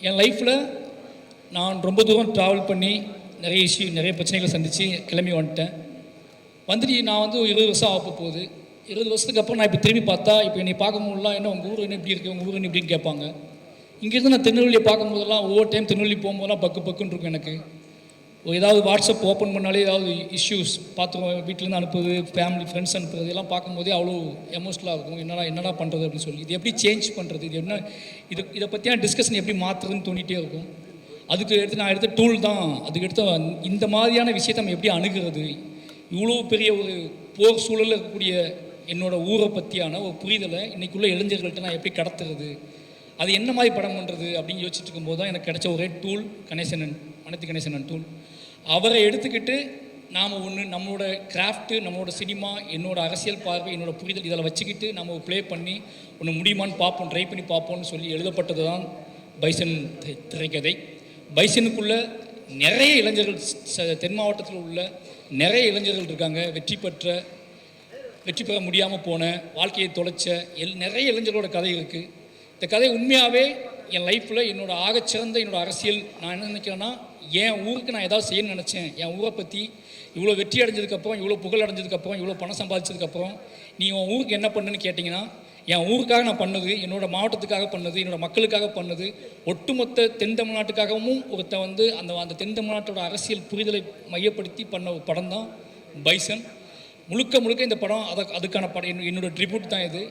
என் லைஃப்பில் நான் ரொம்ப தூரம் ட்ராவல் பண்ணி நிறைய பிரச்சனைகளை சந்தித்து கிளம்பி வந்துட்டேன். வந்துட்டு நான் வந்து ஒரு 20 வருஷம் ஆக போகுது. 20 வருஷத்துக்கு அப்புறம் நான் இப்போ திரும்பி பார்த்தா, இப்போ என்னை பார்க்கும்போதெல்லாம் என்ன உங்கள் ஊர் என்ன இப்படி இருக்குது, உங்கள் ஊர் என்ன இப்படின்னு கேட்பாங்க. இங்கேருந்து நான் திருநெல்வேலியை பார்க்கும்போதெல்லாம் ஒவ்வொரு டைம் திருநெல்வேலி போகும்போதெல்லாம் பக்குன்னு இருக்கும் எனக்கு. ஏதாவது வாட்ஸ்அப் ஓப்பன் பண்ணாலே ஏதாவது இஷ்யூஸ் பார்த்துருவோம், வீட்டிலேருந்து அனுப்புறது, ஃபேமிலி ஃப்ரெண்ட்ஸ் அனுப்புறது, இதெல்லாம் பார்க்கும்போதே அவ்வளோ எமோஷ்னலாக இருக்கும். என்னடா பண்ணுறது அப்படின்னு சொல்லி, இது எப்படி சேஞ்ச் பண்ணுறது, இதை பற்றியான டிஸ்கஷன் எப்படி மாற்றுறதுன்னு தோண்டிகிட்டே இருக்கும். நான் எடுத்த டூல் தான். அதுக்கு எடுத்த இந்த மாதிரியான விஷயத்தை நம்ம எப்படி அணுகிறது, இவ்வளோ பெரிய ஒரு போர் சூழலில் இருக்கக்கூடிய என்னோடய ஊரை பற்றியான ஒரு புரிதலை இன்றைக்குள்ள இளைஞர்கள்ட்ட நான் எப்படி கடத்துறது, அது என்ன மாதிரி படம் பண்ணுறது அப்படின்னு யோசிச்சுட்டு இருக்கும்போது தான் எனக்கு கிடைச்ச ஒரே டூல் அனைத்து கணேசனன் டூல். அவரை எடுத்துக்கிட்டு நாம் நம்மளோட கிராஃப்ட்டு, நம்மளோட சினிமா, என்னோடய அரசியல் பார்வை, என்னோடய புரிதல் இதில் வச்சுக்கிட்டு நம்ம ப்ளே பண்ணி ஒன்று முடியுமான்னு பார்ப்போம், ட்ரை பண்ணி பார்ப்போம்னு சொல்லி எழுதப்பட்டது தான் பைசன் திரைக்கதை. பைசனுக்குள்ளே நிறைய இளைஞர்கள், தென் மாவட்டத்தில் உள்ள நிறைய இளைஞர்கள் இருக்காங்க. வெற்றி பெற முடியாமல் போன, வாழ்க்கையை தொலைச்ச நிறைய இளைஞர்களோட கதை இருக்குது. இந்த கதை உண்மையாகவே என் லைஃப்பில் ஆகச்சிறந்த என்னோடய அரசியல். நான் என்ன நினைக்கிறேன்னா, என் ஊருக்கு நான் ஏதாவது செய்யணும்னு நினச்சேன். என் ஊரை பற்றி இவ்வளோ வெற்றி அடைஞ்சதுக்கப்புறம், இவ்வளோ புகழ் அடைஞ்சதுக்கப்புறம், இவ்வளோ பணம் சம்பாதிச்சதுக்கப்புறம் நீ உன் ஊருக்கு என்ன பண்ணுன்னு கேட்டிங்கன்னா, என் ஊருக்காக நான் பண்ணது, என்னோடய மாவட்டத்துக்காக பண்ணது, என்னோடய மக்களுக்காக பண்ணது, ஒட்டுமொத்த தென் தமிழ்நாட்டுக்காகவும் ஒருத்த அந்த தென் தமிழ்நாட்டோட அரசியல் புரிதலை மையப்படுத்தி பண்ண ஒரு படம் தான் பைசன். முழுக்க இந்த படம் அதுக்கான படம். என்னோடய ட்ரிபியூட் தான் இது.